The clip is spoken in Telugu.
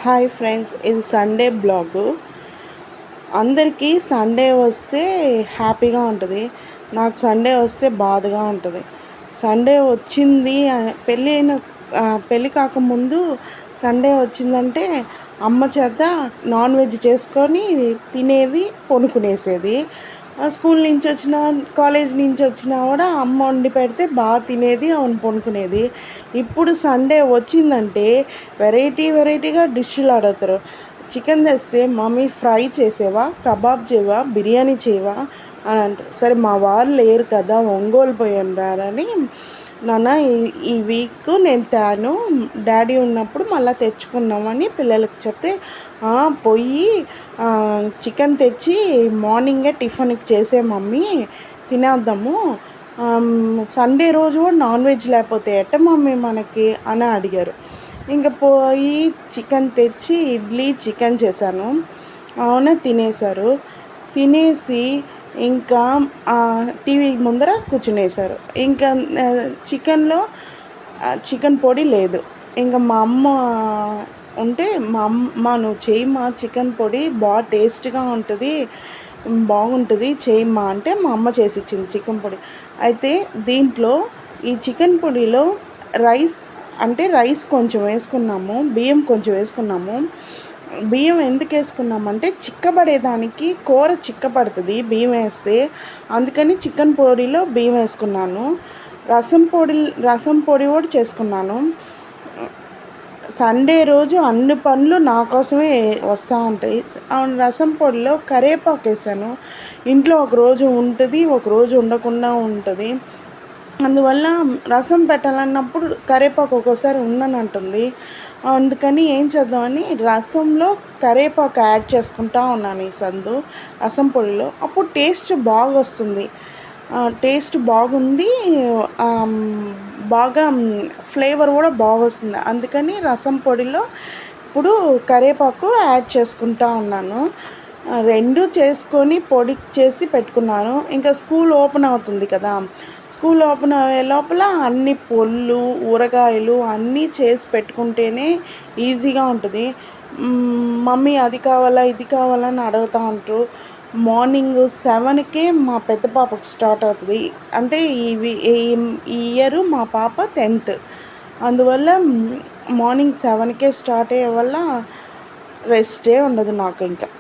హాయ్ ఫ్రెండ్స్, ఇది సండే బ్లాగు. అందరికీ సండే వస్తే హ్యాపీగా ఉంటుంది. నాకు సండే వస్తే బాధగా ఉంటుంది. సండే వచ్చింది పెళ్ళి కాకముందు సండే వచ్చిందంటే అమ్మ చేత నాన్ వెజ్ చేసుకొని తినేది, పడుకునేసేది. స్కూల్ నుంచి వచ్చినా, కాలేజ్ నుంచి వచ్చినా కూడా అమ్మ వండి పెడితే బాగా తినేది, అవును పడుకునేది. ఇప్పుడు సండే వచ్చిందంటే వెరైటీగా డిష్లు అడుగుతారు. చికెన్ తెస్తే మమ్మీ ఫ్రై చేసేవా, కబాబ్ చేయవా, బిర్యానీ చేయవా అని అంటారు. సరే మా వాళ్ళు లేరు కదా, ఒంగోలు పోయాను రారని, నాన్న ఈ వీక్ నేను తేను, డాడీ ఉన్నప్పుడు మళ్ళీ తెచ్చుకుందామని పిల్లలకి చెప్తే, పోయి చికెన్ తెచ్చి మార్నింగే టిఫిన్కి చేసే మమ్మీ, తినేద్దాము, సండే రోజు కూడా నాన్ వెజ్ లేకపోతే ఎట్ట మమ్మీ మనకి అని అడిగారు. ఇంకా పోయి చికెన్ తెచ్చి చికెన్ చేశాను. అవునే తినేశారు. తినేసి ఇంకా టీవీ ముందర కూర్చునేశారు. ఇంకా చికెన్ పొడి లేదు. ఇంకా మా అమ్మ ఉంటే, మా అమ్మ నువ్వు చేయమ్మా చికెన్ పొడి, బాగా టేస్ట్గా ఉంటుంది, బాగుంటుంది చేయమ్మా అంటే మా అమ్మ చేసి ఇచ్చింది చికెన్ పొడి. అయితే దీంట్లో ఈ చికెన్ పొడిలో రైస్ కొంచెం వేసుకున్నాము, బియ్యం కొంచెం వేసుకున్నాము. బియ్యం ఎందుకు వేసుకున్నామంటే చిక్కబడేదానికి, కూర చిక్కబడుతుంది బియ్యం వేస్తే, అందుకని చికెన్ పొడిలో బియ్యం వేసుకున్నాను. రసం పొడి కూడా చేసుకున్నాను. సండే రోజు అన్ని పనులు నా కోసమే వస్తూ ఉంటాయి. రసం పొడిలో కరివేపాకు వేసాను. ఇంట్లో ఒకరోజు ఉంటుంది, ఒకరోజు ఉండకుండా ఉంటుంది. అందువల్ల రసం పెట్టాలన్నప్పుడు కరివేపాకు ఒక్కోసారి ఉండనంటుంది. అందుకని ఏం చేద్దామని రసంలో కరివేపాకు యాడ్ చేసుకుంటూ ఉన్నాను ఈ రసం పొడిలో. అప్పుడు టేస్ట్ బాగా వస్తుంది, టేస్ట్ బాగుంది, బాగా ఫ్లేవర్ కూడా బాగా వస్తుంది. అందుకని రసం పొడిలో ఇప్పుడు కరివేపాకు యాడ్ చేసుకుంటూ ఉన్నాను. రెండు చేసుకొని పొడి చేసి పెట్టుకున్నాను. ఇంకా స్కూల్ ఓపెన్ అవుతుంది కదా, స్కూల్ ఓపెన్ అయ్యే లోపల అన్ని పళ్ళు, ఊరగాయలు అన్నీ చేసి పెట్టుకుంటేనే ఈజీగా ఉంటుంది. మమ్మీ అది కావాలా, ఇది కావాలని అడుగుతూ ఉంటారు. మార్నింగ్ 7కే మా పెద్ద పాపకు స్టార్ట్ అవుతుంది. అంటే ఈ ఇయర్ మా పాప 10th. అందువల్ల మార్నింగ్ 7కే స్టార్ట్ అయ్యే వల్ల రెస్టే ఉండదు నాకు ఇంకా.